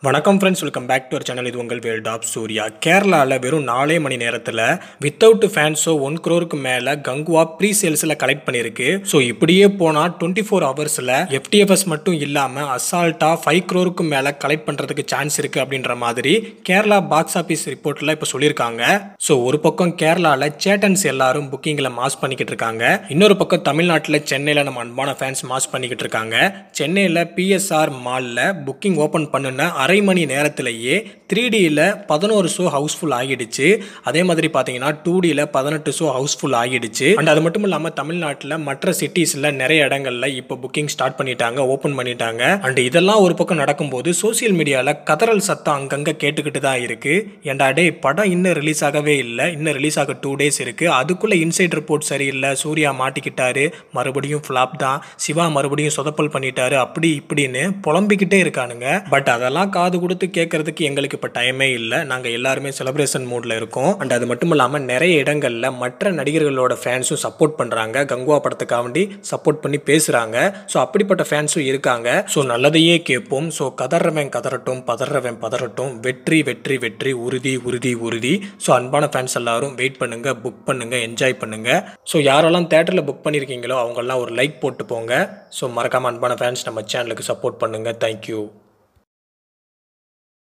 வணக்கம் friends, welcome back to our channel. இது உங்கள் வேர்ல்ட் ஆஃப் சூர்யா. கேரளாவில் வெறும் 4 மணி நேரத்தில் வித்தவுட் ஃபேன்ஸோ 1 crore மேலே கங்குவா ப்ரீ சேல்ஸில் கலெக்ட் பண்ணியிருக்கு. ஸோ இப்படியே போனால் 24 ஹவர்ஸில் FTFS மட்டும் இல்லாமல் அசால்ட்டாக 5 crore மேலே கலெக்ட் பண்ணுறதுக்கு சான்ஸ் இருக்குது அப்படின்ற மாதிரி கேரளா பாக்ஸ் ஆஃபீஸ் ரிப்போர்ட்டில் இப்போ சொல்லியிருக்காங்க. ஸோ ஒரு பக்கம் கேரளாவில் சேட்டன்ஸ் எல்லாரும் புக்கிங்கில் மாஸ் பண்ணிக்கிட்டு இருக்காங்க. இன்னொரு பக்கம் தமிழ்நாட்டில் சென்னையில் நம்ம அன்பான ஃபேன்ஸ் மாஸ் பண்ணிக்கிட்டு இருக்காங்க. சென்னையில் PSR மாலில் புக்கிங் ஓப்பன் பண்ணுன அரை மணி நேரத்திலேயே 3Dயில் 11 ஷோ ஹவுஸ்ஃபுல் ஆகிடுச்சு. அதே மாதிரி பார்த்தீங்கன்னா 2Dயில் 18 ஷோ ஹவுஸ்ஃபுல் ஆகிடுச்சு. அண்ட் அது மட்டும் இல்லாமல் தமிழ்நாட்டில் மற்ற சிட்டிஸில் நிறைய இடங்கள்ல இப்போ புக்கிங் ஸ்டார்ட் பண்ணிட்டாங்க, ஓப்பன் பண்ணிட்டாங்க. அண்ட் இதெல்லாம் ஒரு பக்கம் நடக்கும்போது சோசியல் மீடியாவில் கதறல் சத்தம் அங்கங்கே கேட்டுக்கிட்டு தான் இருக்கு. ஏண்டா டே, படம் இன்னும் ரிலீஸ் ஆகவே இல்லை, இன்னும் ரிலீஸ் ஆக 2 days இருக்கு, அதுக்குள்ள இன்சைட் ரிப்போர்ட் சரியில்லை, சூர்யா மாட்டிக்கிட்டாரு, மறுபடியும் ஃபிளாப் தான், சிவா மறுபடியும் சொதப்பல் பண்ணிட்டாரு, அப்படி இப்படின்னு புலம்பிக்கிட்டே இருக்கானுங்க. பட் அதெல்லாம் காது கொடுத்து கேட்கறதுக்கு எங்களுக்கு இப்போ டைமே இல்லை. நாங்கள் எல்லாருமே செலிப்ரேஷன் மூடில் இருக்கோம். அண்ட் அது மட்டும் இல்லாமல் நிறைய இடங்களில் மற்ற நடிகர்களோட ஃபேன்ஸும் சப்போர்ட் பண்ணுறாங்க, கங்குவா படத்துக்காண்டி சப்போர்ட் பண்ணி பேசுகிறாங்க. ஸோ அப்படிப்பட்ட ஃபேன்ஸும் இருக்காங்க. ஸோ நல்லதையே கேட்போம். ஸோ கதறவன் கதறட்டும், பதறவன் பதறட்டும், வெற்றி வெற்றி வெற்றி, உறுதி உறுதி உறுதி. ஸோ அன்பான ஃபேன்ஸ் எல்லாரும் வெயிட் பண்ணுங்க, புக் பண்ணுங்க, என்ஜாய் பண்ணுங்க. ஸோ யாரெல்லாம் தேட்டரில் புக் பண்ணியிருக்கீங்களோ அவங்கெல்லாம் ஒரு லைக் போட்டு போங்க. ஸோ மறக்காம அன்பான ஃபேன்ஸ் நம்ம சேனலுக்கு சப்போர்ட் பண்ணுங்க. தேங்க்யூ.